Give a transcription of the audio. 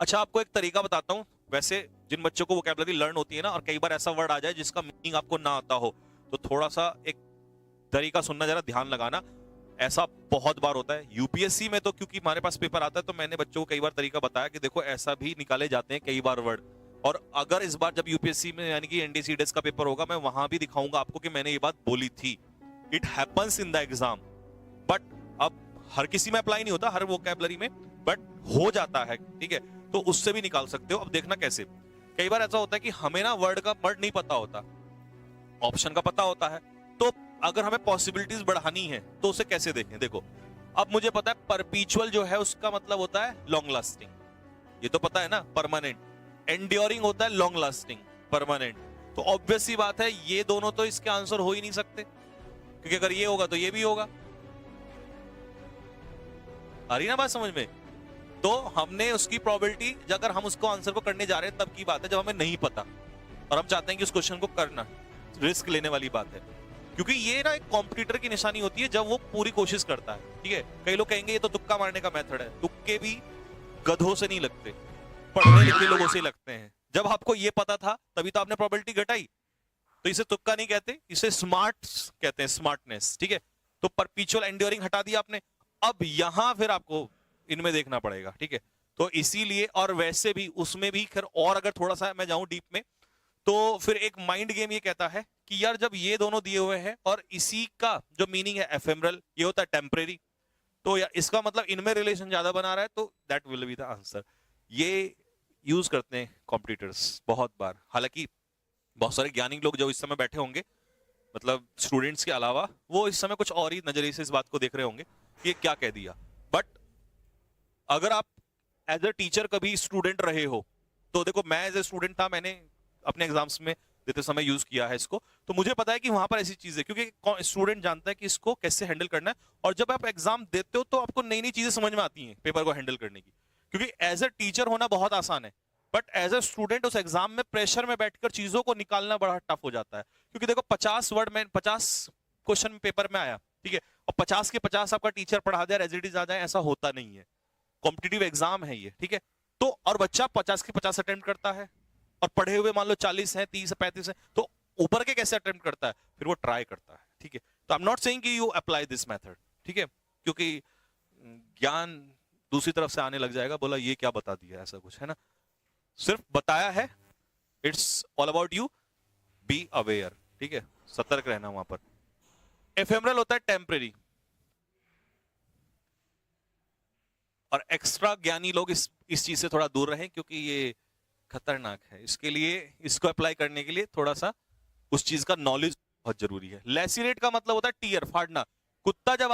अच्छा, आपको एक तरीका बताता हूँ। वैसे जिन बच्चों को वोकैबुलरी लर्न होती है ना, और कई बार ऐसा वर्ड आ जाए जिसका मीनिंग आपको ना आता हो, तो थोड़ा सा एक तरीका सुनना, जरा ध्यान लगाना। ऐसा बहुत बार होता है यूपीएससी में, तो क्योंकि हमारे पास पेपर आता है तो मैंने बच्चों को कई बार तरीका बताया कि देखो ऐसा भी निकाले जाते हैं कई बार वर्ड। और अगर इस बार जब यूपीएससी में यानी कि एनडीसीडीएस का पेपर होगा, मैं वहां भी दिखाऊंगा आपको कि मैंने ये बात बोली थी। It happens in the exam, but अब हर किसी में अप्लाई नहीं होता, हर वोकैबुलरी में, बट हो जाता है, ठीक है। तो उससे भी निकाल सकते हो। अब देखना कैसे। कई बार ऐसा होता है कि हमें ना वर्ड नहीं पता होता, ऑप्शन का पता होता है। तो अगर हमें पॉसिबिलिटीज बढ़ानी है तो उसे कैसे देखें। देखो, अब मुझे पता है परपीचुअल जो है उसका मतलब होता है लॉन्ग लास्टिंग, ये तो पता है ना। परमानेंट, एंड्योरिंग होता है लॉन्ग लास्टिंग, परमानेंट। तो ऑब्वियस सी बात है ये दोनों तो इसके आंसर हो ही नहीं सकते, क्योंकि अगर ये होगा तो ये भी होगा। आ रही ना बात समझ में। तो हमने उसकी प्रोबेबिलिटी, अगर हम उसको आंसर को करने जा रहे हैं तब की बात है, जब हमें नहीं पता और हम चाहते हैं कि उस क्वेश्चन को करना, रिस्क लेने वाली बात है। क्योंकि ये ना एक कॉम्पिटिटर की निशानी होती है जब वो पूरी कोशिश करता है, ठीक है। कई लोग कहेंगे ये तो तुक्का मारने का मेथड है। तुक्के भी गधों से नहीं लगते, पढ़ने लिखे लोगों से लगते हैं। जब आपको ये पता था तभी तो आपने प्रोबेबिलिटी घटाई। तो इसे तुक्का नहीं कहते, इसे स्मार्ट कहते हैं, स्मार्टनेस, ठीक है। तो परपीचुअल एंड्योरिंग हटा दिया आपने। अब यहां फिर आपको इनमें देखना पड़ेगा, ठीक है। तो इसीलिए, और वैसे भी उसमें भी खैर, और अगर थोड़ा सा मैं जाऊं डीप में, तो फिर एक माइंड गेम ये कहता है कि यार जब ये दोनों दिए हुए हैं और इसी का जो मीनिंग है एफेमरल, ये होता है टेम्परेरी, तो यार इसका मतलब इनमें रिलेशन ज्यादा बना रहा है, तो that will be the answer. ये यूज करते हैं कॉम्पिटिटर्स बहुत बार। हालांकि बहुत सारे ज्ञानी लोग जो इस समय बैठे होंगे, मतलब स्टूडेंट्स के अलावा, वो इस समय कुछ और ही नजरिए से इस बात को देख रहे होंगे कि ये क्या कह दिया। बट अगर आप एज अ टीचर कभी स्टूडेंट रहे हो, तो देखो मैं एज ए स्टूडेंट था, मैंने अपने एग्जाम्स में देते समय यूज किया है इसको, तो मुझे पता है कि वहां पर ऐसी चीज है, क्योंकि स्टूडेंट जानता है कि इसको कैसे हैंडल करना है। और जब आप एग्जाम देते हो तो आपको नई नई चीजें समझ में आती हैं पेपर को हैंडल करने की। क्योंकि एज अ टीचर होना बहुत आसान है, बट एज अ स्टूडेंट उस एग्जाम में प्रेशर में बैठकर चीजों को निकालना बड़ा टफ हो जाता है। क्योंकि देखो 50 वर्ड में 50 क्वेश्चन पेपर में आया, ठीक है, और 50 के 50 आपका टीचर पढ़ा दे, एज इट इज आ जाए, ऐसा होता नहीं है। कॉम्पिटिटिव एग्जाम है ये, ठीक है। तो और बच्चा 50 के 50 अटेम्प्ट करता है, और पढ़े हुए मान लो 40 है, 30 है, 35 है, तो ऊपर के कैसे अटेम्प्ट करता है, फिर वो ट्राई करता है, ठीक है। तो आई एम नॉट सेइंग कि यू अप्लाई दिस मेथड, ठीक है, क्योंकि ज्ञान दूसरी तरफ से आने लग जाएगा, बोला ये क्या बता दिया, ऐसा कुछ है ना। सिर्फ बताया है, it's all about you be aware, ठीक है, सतर्क रहना वहां पर। एफेमरल होता है टेम्परेरी, और एक्स्ट्रा ज्ञानी लोग इस चीज से थोड़ा दूर रहें, क्योंकि ये खतरनाक है। इसके लिए, इसको अप्लाई करने के लिए थोड़ा सा उस चीज का नॉलेज बहुत जरूरी है। लेसिनेट का मतलब होता है टीयर, फाड़ना। कुत्ता जब